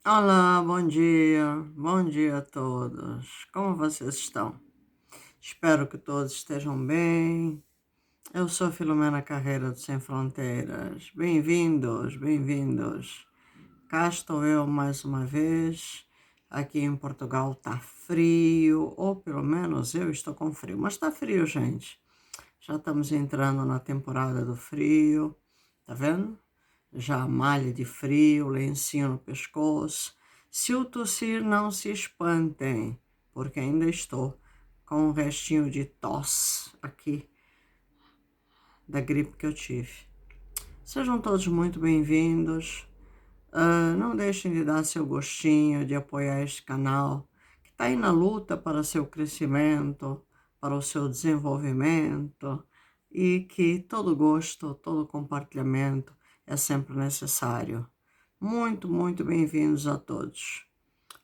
Olá, bom dia a todos. Como vocês estão? Espero que todos estejam bem. Eu sou Filomena Carreira do Sem Fronteiras. Bem-vindos, bem-vindos. Cá estou eu mais uma vez. Aqui em Portugal tá frio, ou pelo menos eu estou com frio, mas tá frio, gente. Já estamos entrando na temporada do frio, tá vendo? Já a malha de frio, lencinho no pescoço. Se eu tossir, não se espantem, porque ainda estou com um restinho de tosse aqui da gripe que eu tive. Sejam todos muito bem-vindos. Não deixem de dar seu gostinho, de apoiar este canal, que está aí na luta para seu crescimento, para o seu desenvolvimento, e que todo gosto, todo compartilhamento é sempre necessário. Muito, muito bem-vindos a todos.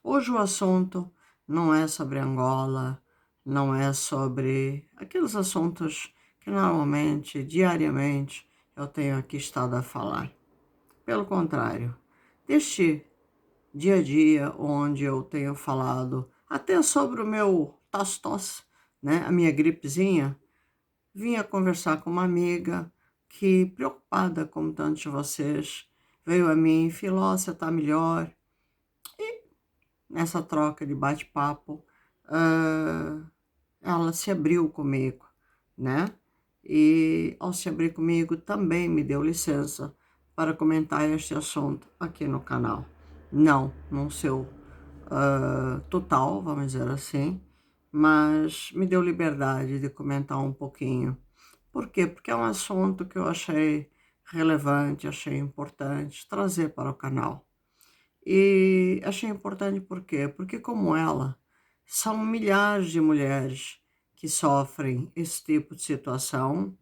Hoje o assunto não é sobre Angola, não é sobre aqueles assuntos que normalmente, diariamente, eu tenho aqui estado a falar. Pelo contrário, deste dia a dia onde eu tenho falado até sobre o meu tosse, né, a minha gripezinha, vinha conversar com uma amiga que, preocupada como tantos de vocês, veio a mim, Filó, você tá melhor? Nessa troca de bate-papo, ela se abriu comigo, né? E ao se abrir comigo também me deu licença para comentar este assunto aqui no canal. Não no seu total, vamos dizer assim, mas me deu liberdade de comentar um pouquinho. Por quê? Porque é um assunto que eu achei relevante, achei importante trazer para o canal. E achei importante por quê? Porque como ela, são milhares de mulheres que sofrem esse tipo de situação.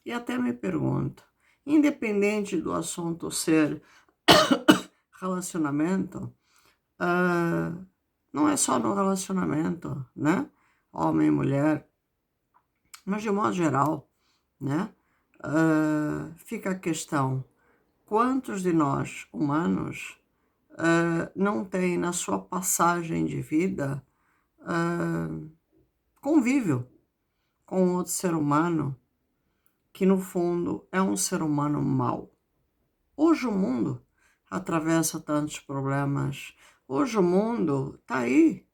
E até me pergunto, independente do assunto ser relacionamento, ah, não é só no relacionamento, né? Homem e mulher, mas de modo geral, né? Fica a questão, quantos de nós, humanos, não tem na sua passagem de vida convívio com outro ser humano que no fundo é um ser humano mau. Hoje o mundo atravessa tantos problemas. Hoje o mundo está aí,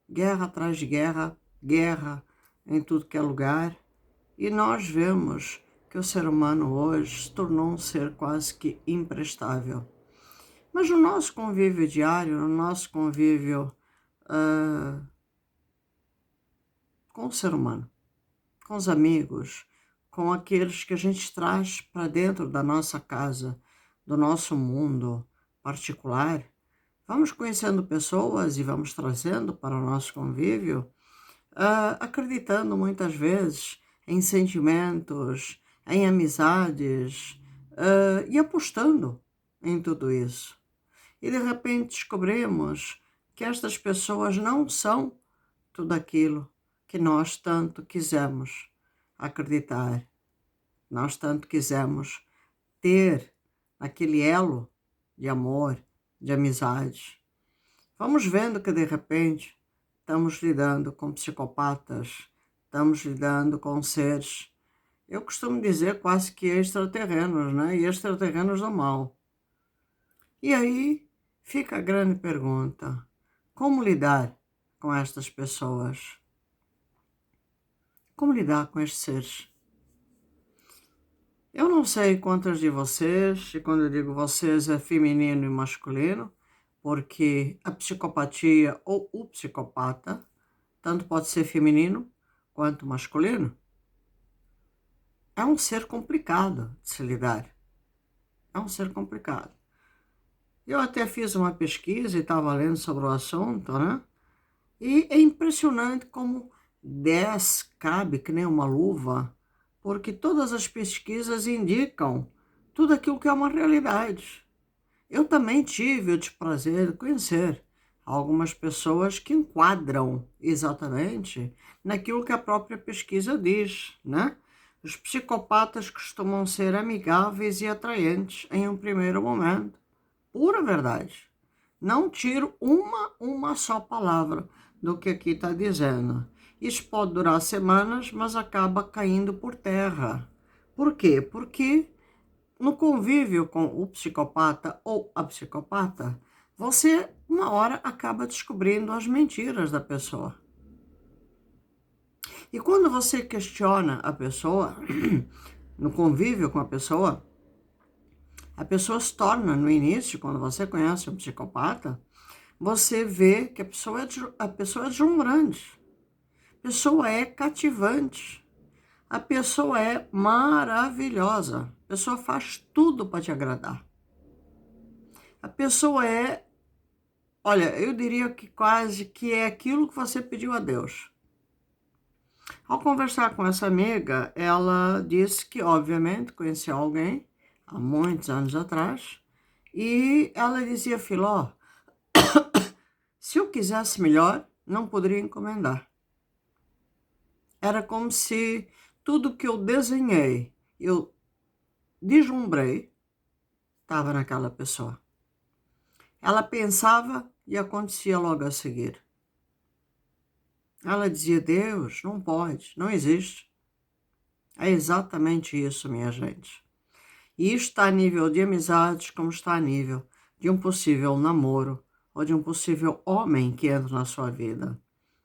guerra atrás de guerra, guerra em tudo que é lugar. E nós vemos que o ser humano hoje se tornou um ser quase que imprestável. Mas no nosso convívio diário, no nosso convívio com o ser humano, com os amigos, com aqueles que a gente traz para dentro da nossa casa, do nosso mundo particular, vamos conhecendo pessoas e vamos trazendo para o nosso convívio, acreditando muitas vezes em sentimentos, em amizades, e apostando em tudo isso. E de repente descobrimos que estas pessoas não são tudo aquilo que nós tanto quisemos acreditar, nós tanto quisemos ter aquele elo de amor, de amizade. Vamos vendo que de repente estamos lidando com psicopatas, estamos lidando com seres, eu costumo dizer quase que extraterrenos, né? E extraterrenos do mal. E aí fica a grande pergunta: como lidar com estas pessoas? Como lidar com estes seres? Eu não sei quantas de vocês, e quando eu digo vocês é feminino e masculino, porque a psicopatia ou o psicopata tanto pode ser feminino quanto masculino. É um ser complicado de se lidar. É um ser complicado. Eu até fiz uma pesquisa e estava lendo sobre o assunto, né? E é impressionante como 10 cabe que nem uma luva, porque todas as pesquisas indicam tudo aquilo que é uma realidade. Eu também tive o desprazer de conhecer algumas pessoas que enquadram exatamente naquilo que a própria pesquisa diz, né? Os psicopatas costumam ser amigáveis e atraentes em um primeiro momento. Pura verdade. não tiro uma só palavra do que aqui está dizendo. Isso pode durar semanas, mas acaba caindo por terra. Por quê? Porque no convívio com o psicopata ou a psicopata, você, uma hora, acaba descobrindo as mentiras da pessoa. E quando você questiona a pessoa, no convívio com a pessoa se torna, no início, quando você conhece um psicopata, você vê que a pessoa é deslumbrante, a pessoa é cativante, a pessoa é maravilhosa, a pessoa faz tudo para te agradar. A pessoa é, olha, eu diria que quase que é aquilo que você pediu a Deus. Ao conversar com essa amiga, ela disse que, obviamente, conhecia alguém há muitos anos atrás, e ela dizia, Filó, se eu quisesse melhor, não poderia encomendar. Era como se tudo que eu desenhei, eu deslumbrei, estava naquela pessoa. Ela pensava e acontecia logo a seguir. Ela dizia, Deus, não pode, não existe. É exatamente isso, minha gente. E isto está a nível de amizades, como está a nível de um possível namoro ou de um possível homem que entra na sua vida.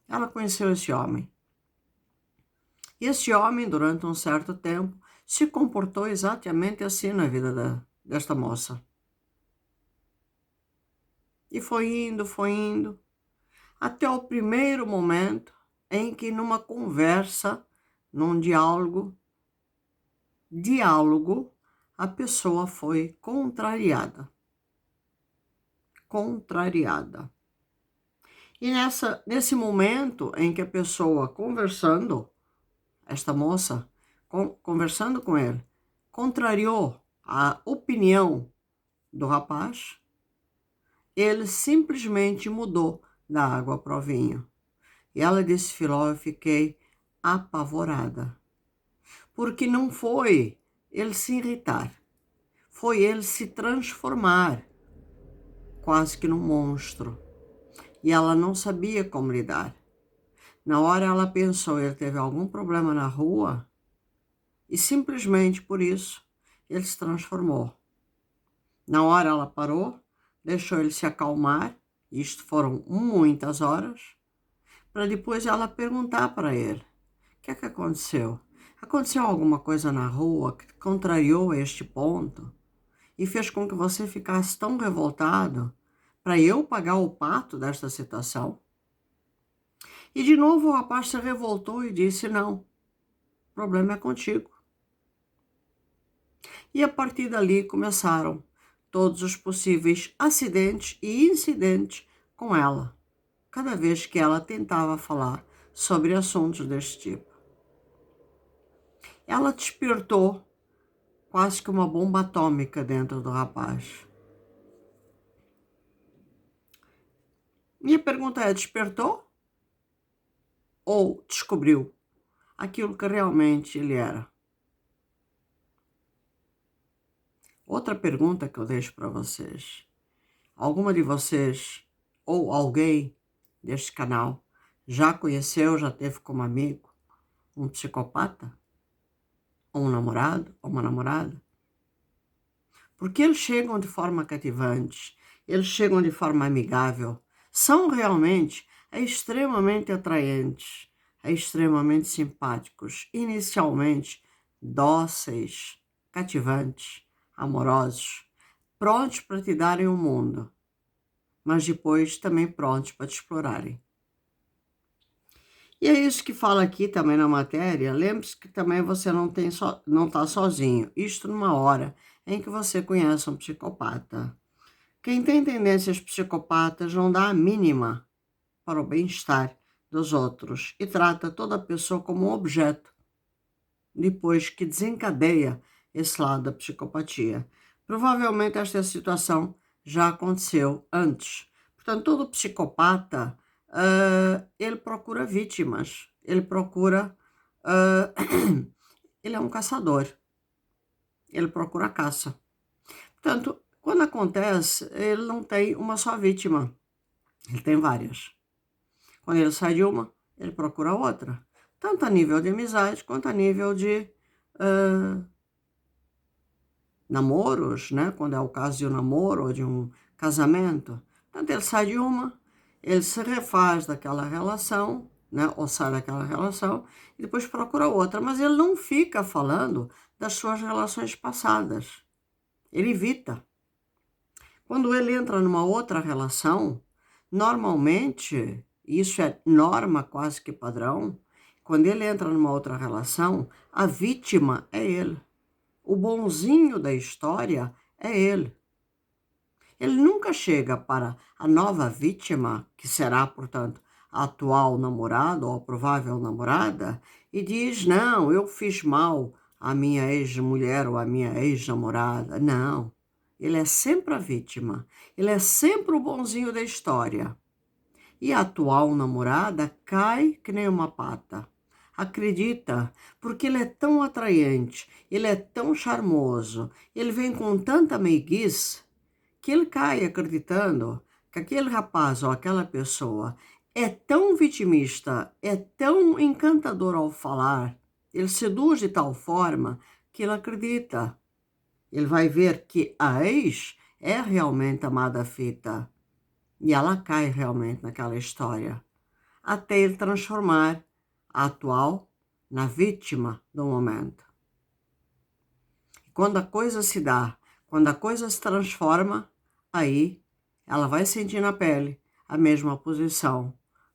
Ela conheceu esse homem. E esse homem, durante um certo tempo, se comportou exatamente assim na vida desta moça. E foi indo, até o primeiro momento em que numa conversa, num diálogo, a pessoa foi contrariada. E nesse momento em que a pessoa conversando, esta moça, conversando com ele, contrariou a opinião do rapaz, ele simplesmente mudou da água para o vinho. E ela disse, Filó, eu fiquei apavorada. Porque não foi ele se irritar, foi ele se transformar quase que num monstro. E ela não sabia como lidar. Na hora ela pensou, ele teve algum problema na rua e simplesmente por isso ele se transformou. Na hora ela parou, deixou ele se acalmar, isto foram muitas horas, para depois ela perguntar para ele, o que é que aconteceu? Aconteceu alguma coisa na rua que contrariou a este ponto e fez com que você ficasse tão revoltado para eu pagar o pato desta situação? E de novo o rapaz se revoltou e disse, não, o problema é contigo. E a partir dali começaram todos os possíveis acidentes e incidentes com ela, cada vez que ela tentava falar sobre assuntos deste tipo. Ela despertou quase que uma bomba atômica dentro do rapaz. Minha pergunta é, despertou? Ou descobriu aquilo que realmente ele era? Outra pergunta que eu deixo para vocês. Alguma de vocês ou alguém deste canal já conheceu, já teve como amigo um psicopata? Ou um namorado, ou uma namorada? Porque eles chegam de forma cativante, eles chegam de forma amigável, são realmente extremamente atraentes, extremamente simpáticos, inicialmente dóceis, cativantes, amorosos, prontos para te darem o mundo, mas depois também prontos para te explorarem. E é isso que fala aqui também na matéria. Lembre-se que também você não está sozinho. Isto numa hora em que você conhece um psicopata. Quem tem tendências psicopatas não dá a mínima para o bem-estar dos outros e trata toda pessoa como um objeto, depois que desencadeia esse lado da psicopatia. Provavelmente esta situação já aconteceu antes. Portanto, todo psicopata, ele procura vítimas, ele procura... ele é um caçador, ele procura caça. Portanto, Quando acontece, ele não tem uma só vítima, ele tem várias. Quando ele sai de uma, ele procura outra, tanto a nível de amizade quanto a nível de namoros, né? Quando é o caso de um namoro ou de um casamento. Portanto, ele sai de uma, ele se refaz daquela relação, né? Ou sai daquela relação e depois procura outra. Mas ele não fica falando das suas relações passadas. Ele evita. Quando ele entra numa outra relação, normalmente, isso é norma quase que padrão, quando ele entra numa outra relação, a vítima é ele. O bonzinho da história é ele. Ele nunca chega para a nova vítima, que será, portanto, a atual namorada ou a provável namorada, e diz: não, eu fiz mal à minha ex-mulher ou à minha ex-namorada. Não. Ele é sempre a vítima. Ele é sempre o bonzinho da história. E a atual namorada cai que nem uma pata. Acredita, porque ele é tão atraente, ele é tão charmoso, ele vem com tanta meiguice, que ele cai acreditando que aquele rapaz ou aquela pessoa é tão vitimista, é tão encantador ao falar, ele seduz de tal forma que ele acredita. Ele vai ver que a ex é realmente amada fita e ela cai realmente naquela história, até ele transformar a atual na vítima do momento. E quando a coisa se dá, quando a coisa se transforma, aí ela vai sentir na pele a mesma posição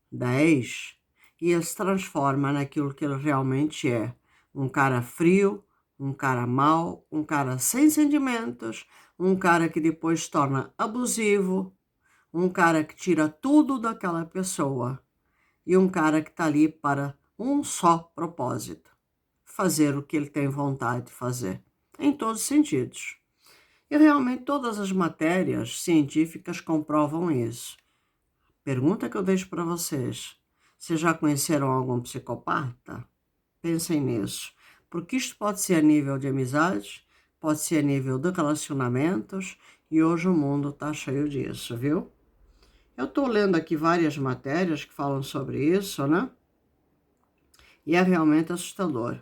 da ex e ele se transforma naquilo que ele realmente é, um cara frio, um cara mau, um cara sem sentimentos, um cara que depois se torna abusivo, um cara que tira tudo daquela pessoa e um cara que está ali para um só propósito: fazer o que ele tem vontade de fazer, em todos os sentidos. E realmente todas as matérias científicas comprovam isso. Pergunta que eu deixo para vocês: vocês já conheceram algum psicopata? Pensem nisso, porque isto pode ser a nível de amizades, pode ser a nível de relacionamentos, e hoje o mundo está cheio disso, viu? Eu estou lendo aqui várias matérias que falam sobre isso, né? E é realmente assustador.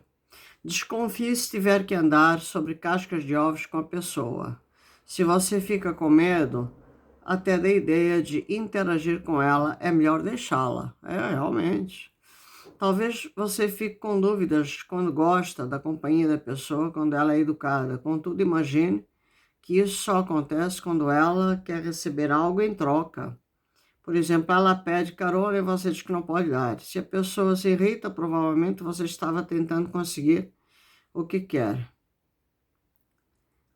Desconfie se tiver que andar sobre cascas de ovos com a pessoa. Se você fica com medo, até da ideia de interagir com ela, é melhor deixá-la. É, realmente. Talvez você fique com dúvidas quando gosta da companhia da pessoa, quando ela é educada. Contudo, imagine que isso só acontece quando ela quer receber algo em troca. Por exemplo, ela pede carona e você diz que não pode dar. Se a pessoa se irrita, provavelmente você estava tentando conseguir o que quer.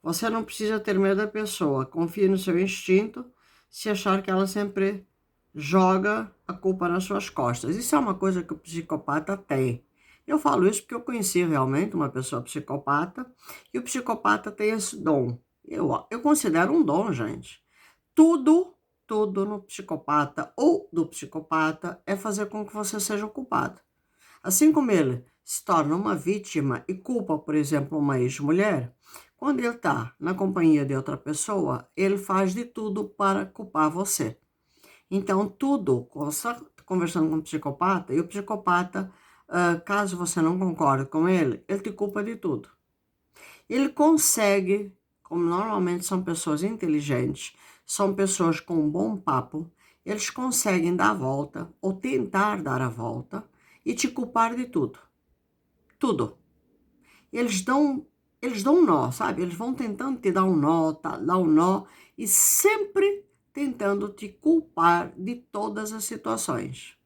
Você não precisa ter medo da pessoa. Confie no seu instinto se achar que ela sempre joga a culpa nas suas costas. Isso é uma coisa que o psicopata tem. Eu falo isso porque eu conheci realmente uma pessoa psicopata e o psicopata tem esse dom. Eu considero um dom, gente. Tudo no psicopata ou do psicopata é fazer com que você seja o culpado. Assim como ele se torna uma vítima e culpa, por exemplo, uma ex-mulher, quando ele está na companhia de outra pessoa, ele faz de tudo para culpar você. Então, tudo, você está conversando com um psicopata, e o psicopata, caso você não concorde com ele te culpa de tudo. Ele consegue, como normalmente são pessoas inteligentes, são pessoas com um bom papo, eles conseguem dar a volta, ou tentar dar a volta, e te culpar de tudo. Tudo. Eles dão um nó, sabe? Eles vão tentando te dar um nó, dar um nó, e sempre tentando te culpar de todas as situações.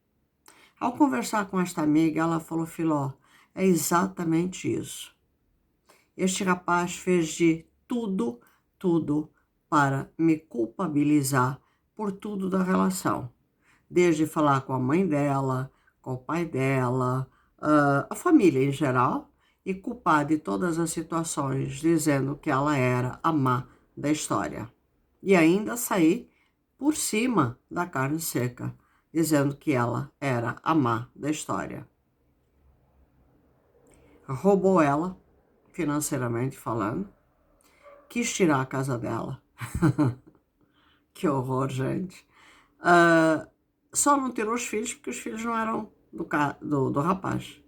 Ao conversar com esta amiga, ela falou: Filó, é exatamente isso. Este rapaz fez de tudo para me culpabilizar por tudo da relação. Desde falar com a mãe dela, com o pai dela, a família em geral, e culpar de todas as situações, dizendo que ela era a má da história. E ainda sair por cima da carne seca, dizendo que ela era a má da história. Roubou ela, financeiramente falando, quis tirar a casa dela. Que horror, gente. Só não tirou os filhos porque os filhos não eram do rapaz.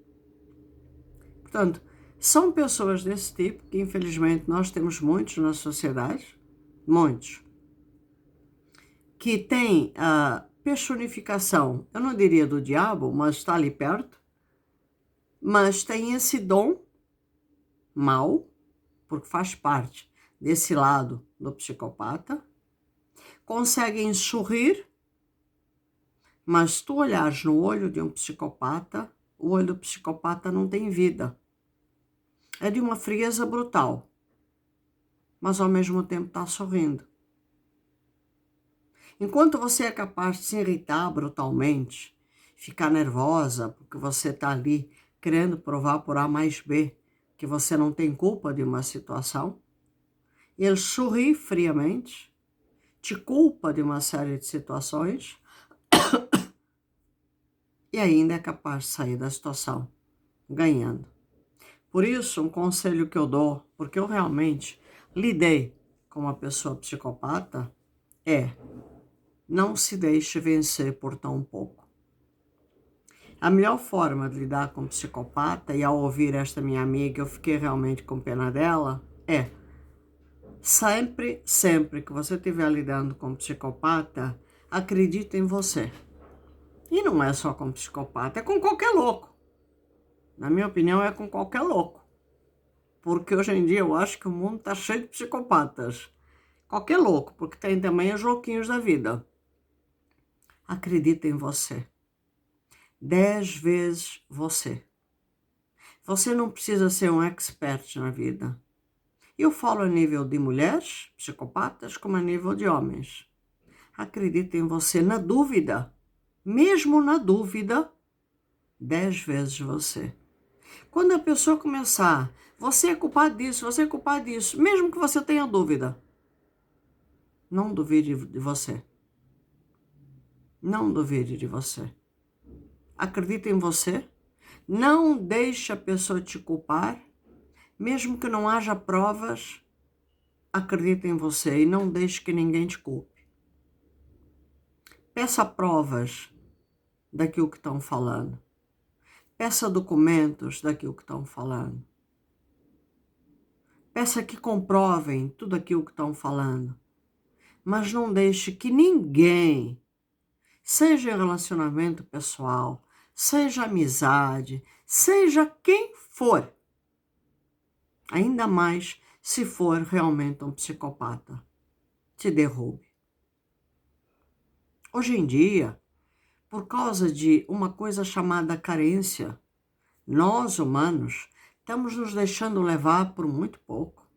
Portanto, são pessoas desse tipo que, infelizmente, nós temos muitos na sociedade, muitos, que têm a personificação, eu não diria do diabo, mas está ali perto, mas tem esse dom mau, porque faz parte desse lado do psicopata, conseguem sorrir, mas se tu olhares no olho de um psicopata, o olho do psicopata não tem vida. É de uma frieza brutal, mas ao mesmo tempo está sorrindo. Enquanto você é capaz de se irritar brutalmente, ficar nervosa porque você está ali querendo provar por A mais B que você não tem culpa de uma situação, ele sorri friamente, te culpa de uma série de situações e ainda é capaz de sair da situação ganhando. Por isso, um conselho que eu dou, porque eu realmente lidei com uma pessoa psicopata, é: não se deixe vencer por tão pouco. A melhor forma de lidar com um psicopata, e ao ouvir esta minha amiga, eu fiquei realmente com pena dela, é: sempre que você estiver lidando com um psicopata, acredite em você. E não é só com psicopata, é com qualquer louco. Na minha opinião, é com qualquer louco. Porque hoje em dia eu acho que o mundo está cheio de psicopatas. Qualquer louco, porque tem também os louquinhos da vida. Acredita em você. 10 vezes você. Você não precisa ser um expert na vida. Eu falo a nível de mulheres, psicopatas, como a nível de homens. Acredita em você. Na dúvida, mesmo na dúvida, 10 vezes você. Quando a pessoa começar, você é culpado disso, você é culpado disso, mesmo que você tenha dúvida, não duvide de você. Não duvide de você. Acredite em você. Não deixe a pessoa te culpar. Mesmo que não haja provas, acredite em você e não deixe que ninguém te culpe. Peça provas daquilo que estão falando. Peça documentos daquilo que estão falando. Peça que comprovem tudo aquilo que estão falando. Mas não deixe que ninguém, seja em relacionamento pessoal, seja amizade, seja quem for, ainda mais se for realmente um psicopata, te derrube. Hoje em dia, por causa de uma coisa chamada carência, nós, humanos, estamos nos deixando levar por muito pouco.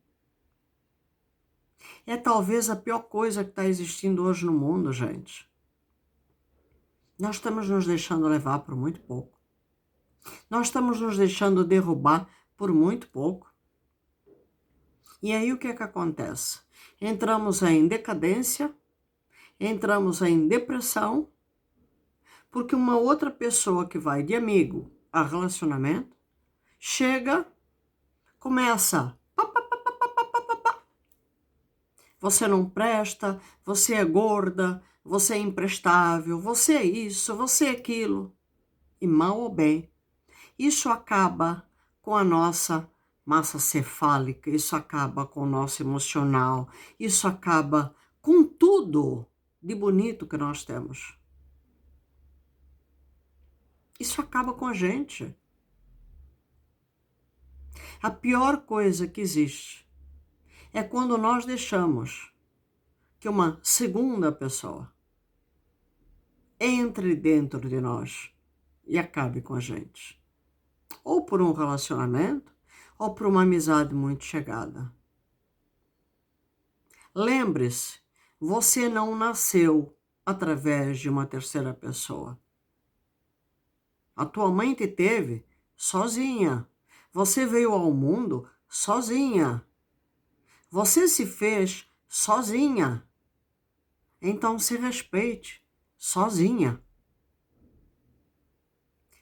É talvez a pior coisa que está existindo hoje no mundo, gente. Nós estamos nos deixando levar por muito pouco. Nós estamos nos deixando derrubar por muito pouco. E aí o que é que acontece? Entramos em decadência, entramos em depressão, porque uma outra pessoa que vai de amigo a relacionamento, chega, começa: você não presta, você é gorda, você é imprestável, você é isso, você é aquilo. E mal ou bem, isso acaba com a nossa massa cefálica, isso acaba com o nosso emocional, isso acaba com tudo de bonito que nós temos. Isso acaba com a gente. A pior coisa que existe é quando nós deixamos que uma segunda pessoa entre dentro de nós e acabe com a gente. Ou por um relacionamento, ou por uma amizade muito chegada. Lembre-se, você não nasceu através de uma terceira pessoa. A tua mãe te teve sozinha. Você veio ao mundo sozinha. Você se fez sozinha. Então se respeite sozinha.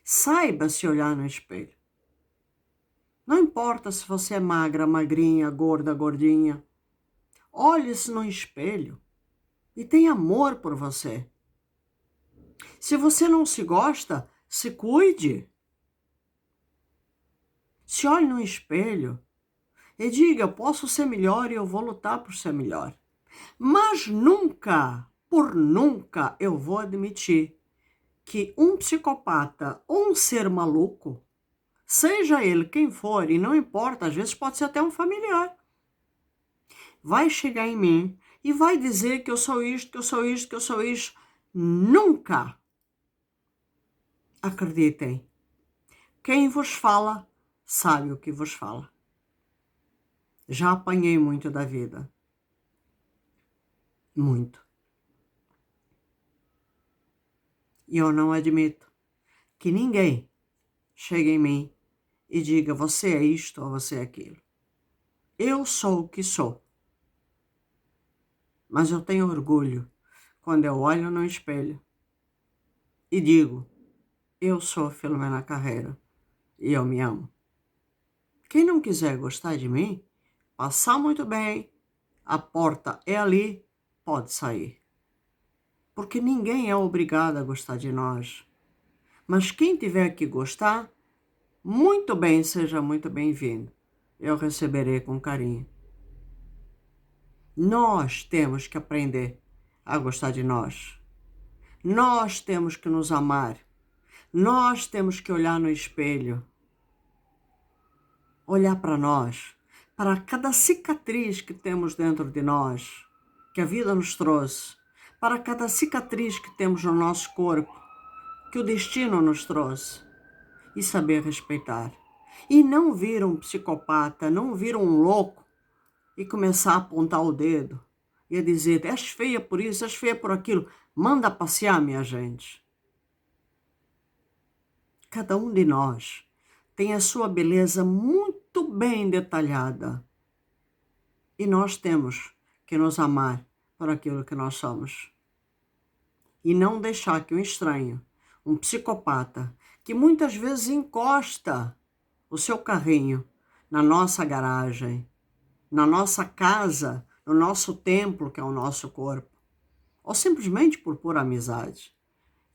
Saiba se olhar no espelho. Não importa se você é magra, magrinha, gorda, gordinha. olhe-se no espelho e tenha amor por você. Se você não se gosta, se cuide. Se olhe no espelho e diga, eu posso ser melhor e eu vou lutar por ser melhor. Mas nunca, por nunca, eu vou admitir que um psicopata ou um ser maluco, seja ele quem for, e não importa, às vezes pode ser até um familiar, vai chegar em mim e vai dizer que eu sou isto, que eu sou isto, que eu sou isto. Nunca. Acreditem. Quem vos fala, sabe o que vos fala. Já apanhei muito da vida. Muito. E eu não admito que ninguém chegue em mim e diga, você é isto ou você é aquilo. Eu sou o que sou. Mas eu tenho orgulho quando eu olho no espelho e digo, eu sou Filomena Carreira e eu me amo. Quem não quiser gostar de mim, passar muito bem, a porta é ali, pode sair. Porque ninguém é obrigado a gostar de nós. Mas quem tiver que gostar, muito bem, seja muito bem-vindo. Eu receberei com carinho. Nós temos que aprender a gostar de nós. Nós temos que nos amar. Nós temos que olhar no espelho. Olhar para nós, para cada cicatriz que temos dentro de nós, que a vida nos trouxe, para cada cicatriz que temos no nosso corpo, que o destino nos trouxe, e saber respeitar. E não vir um psicopata, não vir um louco e começar a apontar o dedo e a dizer, és feia por isso, és feia por aquilo. Manda passear, minha gente. Cada um de nós tem a sua beleza muito bem detalhada. E nós temos que nos amar por aquilo que nós somos. E não deixar que um estranho, um psicopata, que muitas vezes encosta o seu carrinho na nossa garagem, na nossa casa, no nosso templo, que é o nosso corpo, ou simplesmente por pura amizade.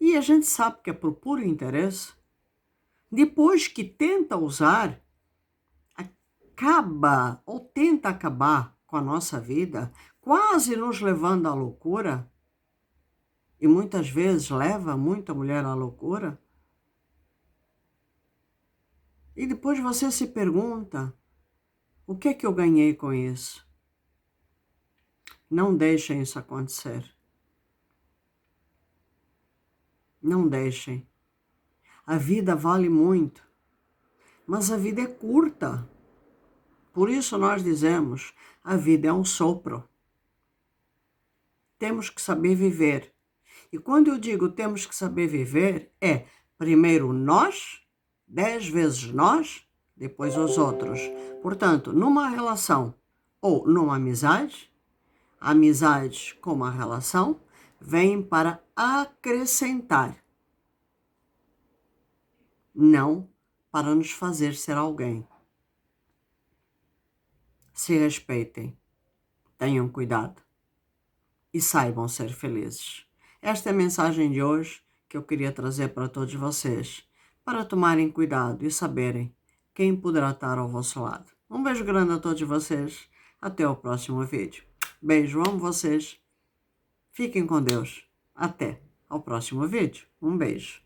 E a gente sabe que é por puro interesse. Depois que tenta usar, acaba ou tenta acabar com a nossa vida, quase nos levando à loucura, e muitas vezes leva muita mulher à loucura. E depois você se pergunta, o que é que eu ganhei com isso? Não deixem isso acontecer. Não deixem. A vida vale muito, mas a vida é curta. Por isso nós dizemos, a vida é um sopro. Temos que saber viver. E quando eu digo temos que saber viver, é primeiro nós, 10 vezes nós, depois os outros. Portanto, numa relação ou numa amizade, amizades como a relação, vêm para acrescentar, não para nos fazer ser alguém. Se respeitem, tenham cuidado e saibam ser felizes. Esta é a mensagem de hoje que eu queria trazer para todos vocês, para tomarem cuidado e saberem quem poderá estar ao vosso lado. Um beijo grande a todos vocês. Até o próximo vídeo. Beijo, amo vocês. Fiquem com Deus. Até ao próximo vídeo. Um beijo.